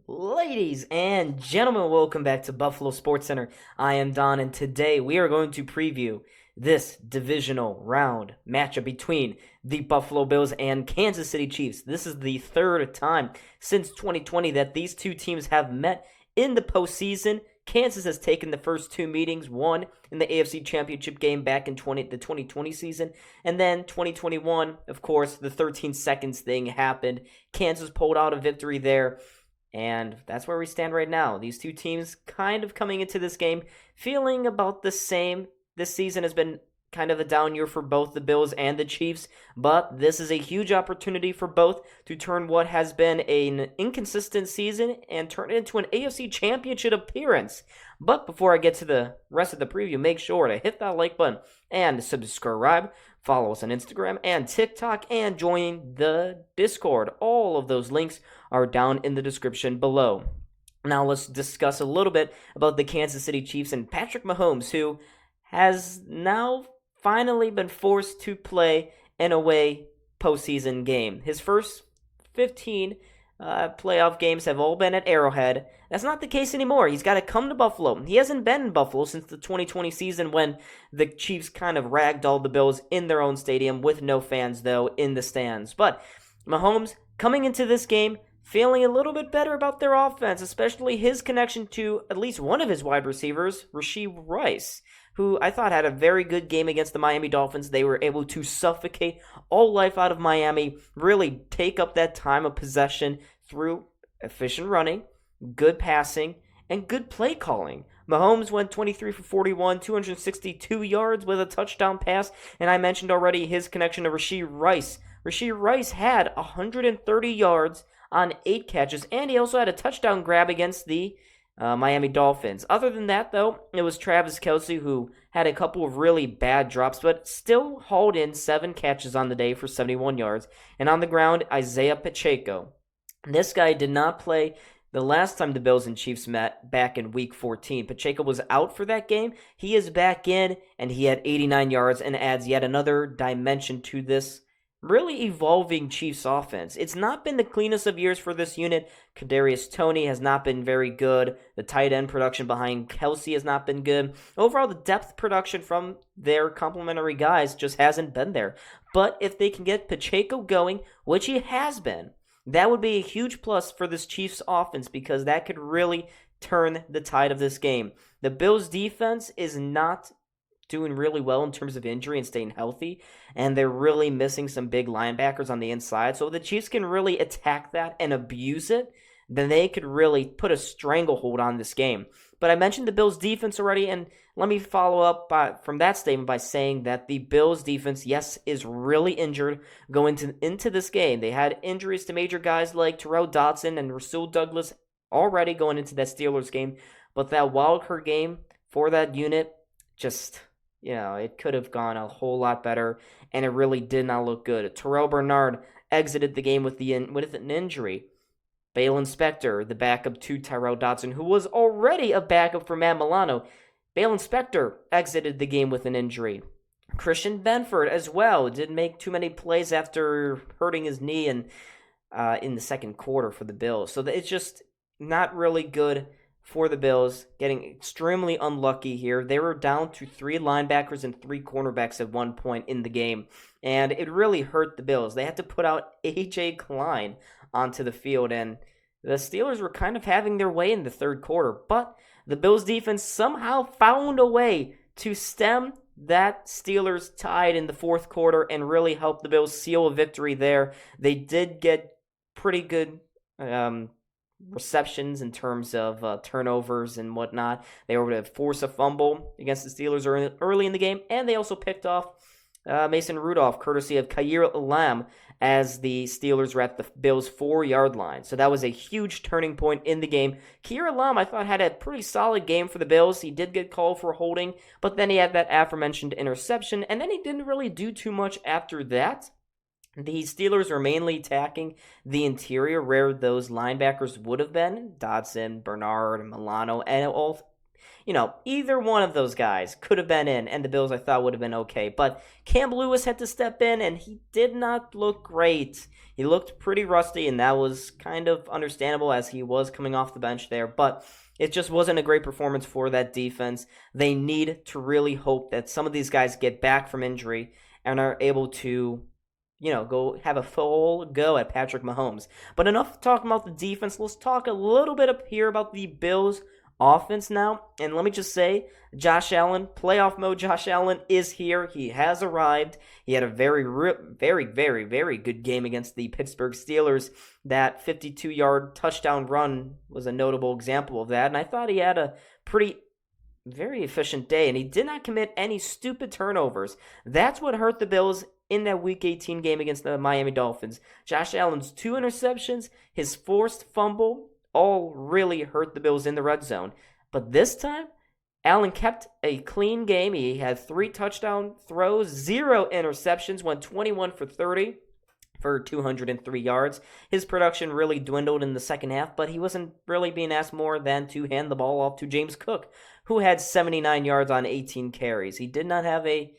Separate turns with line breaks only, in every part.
Ladies and gentlemen, welcome back to Buffalo SportsCenter. I am Don, and today we are going to preview this divisional round matchup between the Buffalo Bills and Kansas City Chiefs. This is the third time since 2020 that these two teams have met in the postseason. Kansas has taken the first two meetings, one in the AFC Championship game back in the 2020 season, and then 2021, of course, the 13 seconds thing happened. Kansas pulled out a victory there. And that's where we stand right now. These two teams kind of coming into this game feeling about the same. This season has been kind of a down year for both the Bills and the Chiefs, but this is a huge opportunity for both to turn what has been an inconsistent season and turn it into an AFC Championship appearance. But before I get to the rest of the preview, make sure to hit that like button and subscribe. Follow us on Instagram and TikTok and join the Discord. All of those links are down in the description below. Now let's discuss a little bit about the Kansas City Chiefs and Patrick Mahomes, who has now finally been forced to play an away postseason game. His first 15 playoff games have all been at Arrowhead. That's not the case anymore. He's got to come to Buffalo. He hasn't been in Buffalo since the 2020 season when the Chiefs kind of ragdolled the Bills in their own stadium with no fans, though, in the stands. But Mahomes coming into this game feeling a little bit better about their offense, especially his connection to at least one of his wide receivers, Rashee Rice, who I thought had a very good game against the Miami Dolphins. They were able to suffocate all life out of Miami, really take up that time of possession through efficient running, good passing, and good play calling. Mahomes went 23 for 41, 262 yards with a touchdown pass, and I mentioned already his connection to Rashee Rice. Rashee Rice had 130 yards on 8 catches, and he also had a touchdown grab against the Miami Dolphins. Other than that, though, it was Travis Kelce who had a couple of really bad drops, but still hauled in 7 catches on the day for 71 yards. And on the ground, Isaiah Pacheco. This guy did not play the last time the Bills and Chiefs met back in Week 14. Pacheco was out for that game. He is back in, and he had 89 yards and adds yet another dimension to this really evolving Chiefs offense. It's not been the cleanest of years for this unit. Kadarius Toney has not been very good. The tight end production behind Kelce has not been good. Overall, the depth production from their complementary guys just hasn't been there. But if they can get Pacheco going, which he has been, that would be a huge plus for this Chiefs offense because that could really turn the tide of this game. The Bills defense is not doing really well in terms of injury and staying healthy, and they're really missing some big linebackers on the inside. So if the Chiefs can really attack that and abuse it, then they could really put a stranglehold on this game. But I mentioned the Bills' defense already, and let me follow up from that statement by saying that the Bills' defense, yes, is really injured going into this game. They had injuries to major guys like Terrell Dodson and Rasul Douglas already going into that Steelers game, but that wildcard game for that unit just, it could have gone a whole lot better, and it really did not look good. Terrell Bernard exited the game with an injury. Balen Spector, the backup to Tyrell Dodson, who was already a backup for Matt Milano. Balen Spector exited the game with an injury. Christian Benford as well didn't make too many plays after hurting his knee in the second quarter for the Bills. So it's just not really good for the Bills, getting extremely unlucky here. They were down to 3 linebackers and 3 cornerbacks at one point in the game, and it really hurt the Bills. They had to put out A.J. Klein onto the field, and the Steelers were kind of having their way in the third quarter, but the Bills defense somehow found a way to stem that Steelers tide in the fourth quarter and really help the Bills seal a victory there. They did get pretty good receptions in terms of turnovers and whatnot. They were able to force a fumble against the Steelers early in the game, and they also picked off Mason Rudolph, courtesy of Khair Elam, as the Steelers were at the Bills' 4-yard line. So that was a huge turning point in the game. Khair Elam, I thought, had a pretty solid game for the Bills. He did get called for holding, but then he had that aforementioned interception, and then he didn't really do too much after that. The Steelers were mainly attacking the interior where those linebackers would have been, Dodson, Bernard, Milano, and either one of those guys could have been in, and the Bills I thought would have been okay. But Cam Lewis had to step in, and he did not look great. He looked pretty rusty, and that was kind of understandable as he was coming off the bench there. But it just wasn't a great performance for that defense. They need to really hope that some of these guys get back from injury and are able to go have a full go at Patrick Mahomes. But enough talking about the defense. Let's talk a little bit up here about the Bills' offense now. And let me just say, Josh Allen, playoff mode Josh Allen is here. He has arrived. He had a very, very good game against the Pittsburgh Steelers. That 52-yard touchdown run was a notable example of that. And I thought he had a very efficient day, and he did not commit any stupid turnovers. That's what hurt the Bills in that Week 18 game against the Miami Dolphins. Josh Allen's 2 interceptions, his forced fumble, all really hurt the Bills in the red zone. But this time, Allen kept a clean game. He had 3 touchdown throws, 0 interceptions, went 21 for 30 for 203 yards. His production really dwindled in the second half, but he wasn't really being asked more than to hand the ball off to James Cook, who had 79 yards on 18 carries. He did not have a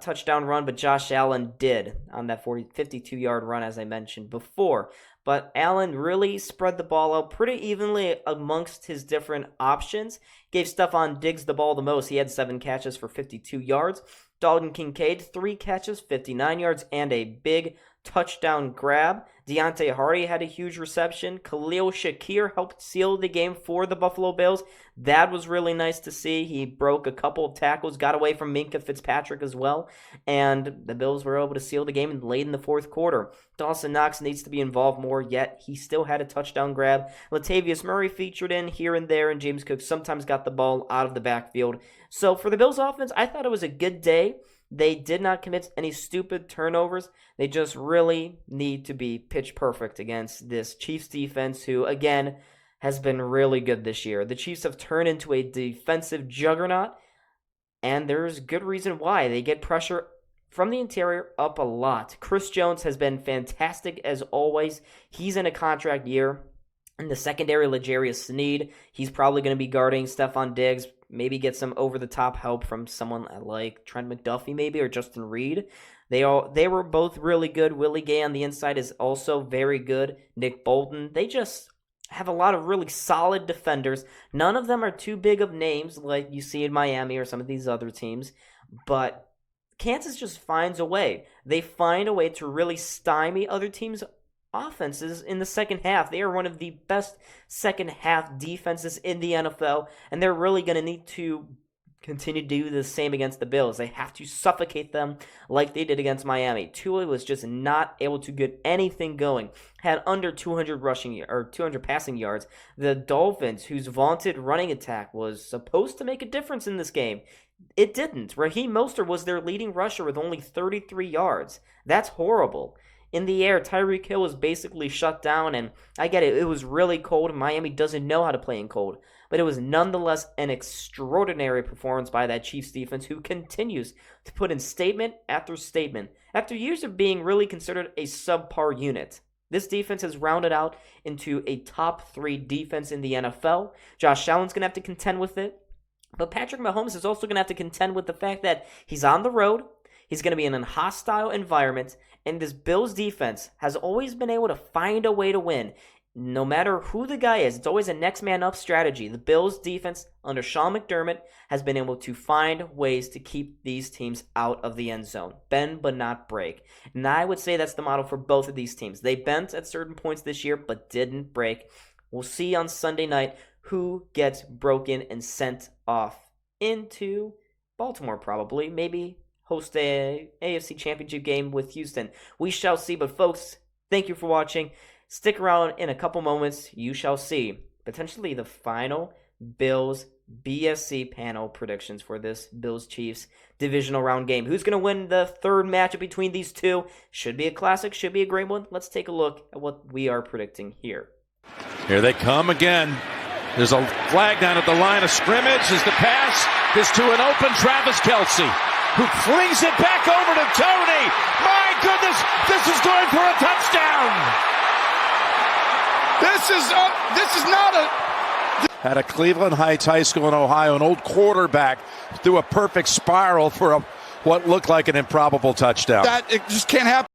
touchdown run, but Josh Allen did on that 52-yard run, as I mentioned before. But Allen really spread the ball out pretty evenly amongst his different options. Gave Stephon Diggs the ball the most. He had 7 catches for 52 yards. Dalton Kincaid, 3 catches, 59 yards, and a big touchdown grab. Deontay Hardy had a huge reception. Khalil Shakir helped seal the game for the Buffalo Bills. That was really nice to see. He broke a couple of tackles, got away from Minkah Fitzpatrick as well, and the Bills were able to seal the game late in the fourth quarter. Dawson Knox needs to be involved more, yet he still had a touchdown grab. Latavius Murray featured in here and there, and James Cook sometimes got the ball out of the backfield. So for the Bills offense, I thought it was a good day. They did not commit any stupid turnovers. They just really need to be pitch perfect against this Chiefs defense, who, again, has been really good this year. The Chiefs have turned into a defensive juggernaut, and there's good reason why. They get pressure from the interior up a lot. Chris Jones has been fantastic as always. He's in a contract year. In the secondary, L'Jarius Sneed, he's probably going to be guarding Stephon Diggs. Maybe get some over-the-top help from someone like Trent McDuffie maybe, or Justin Reed. They were both really good. Willie Gay on the inside is also very good. Nick Bolton. They just have a lot of really solid defenders. None of them are too big of names like you see in Miami or some of these other teams. But Kansas just finds a way. They find a way to really stymie other teams' offenses in the second half. They are one of the best second half defenses in the NFL, and they're really going to need to continue to do the same against the Bills. They have to suffocate them like they did against Miami. Tua was just not able to get anything going. Had under 200 passing yards. The Dolphins, whose vaunted running attack was supposed to make a difference in this game, it didn't. Raheem Mostert was their leading rusher with only 33 yards. That's horrible. In the air, Tyreek Hill was basically shut down, and I get it, it was really cold. Miami doesn't know how to play in cold, but it was nonetheless an extraordinary performance by that Chiefs defense, who continues to put in statement after statement. After years of being really considered a subpar unit, this defense has rounded out into a top 3 defense in the NFL. Josh Allen's going to have to contend with it, but Patrick Mahomes is also going to have to contend with the fact that he's on the road, he's going to be in a hostile environment, and this Bills defense has always been able to find a way to win. No matter who the guy is, it's always a next man up strategy. The Bills defense under Sean McDermott has been able to find ways to keep these teams out of the end zone. Bend but not break. And I would say that's the model for both of these teams. They bent at certain points this year but didn't break. We'll see on Sunday night who gets broken and sent off into Baltimore probably. Maybe host a AFC Championship game with Houston. We shall see. But folks, thank you for watching. Stick around in a couple moments. You shall see potentially the final Bills BSC panel predictions for this Bills-Chiefs divisional round game. Who's going to win the third matchup between these two? Should be a classic, should be a great one. Let's take a look at what we are predicting here.
Here they come again. There's a flag down at the line of scrimmage as the pass is to an open Travis Kelce, who flings it back over to Tony. My goodness, this is going for a touchdown.
This is not a
at a Cleveland Heights High School in Ohio. An old quarterback threw a perfect spiral for what looked like an improbable touchdown.
That it just can't happen.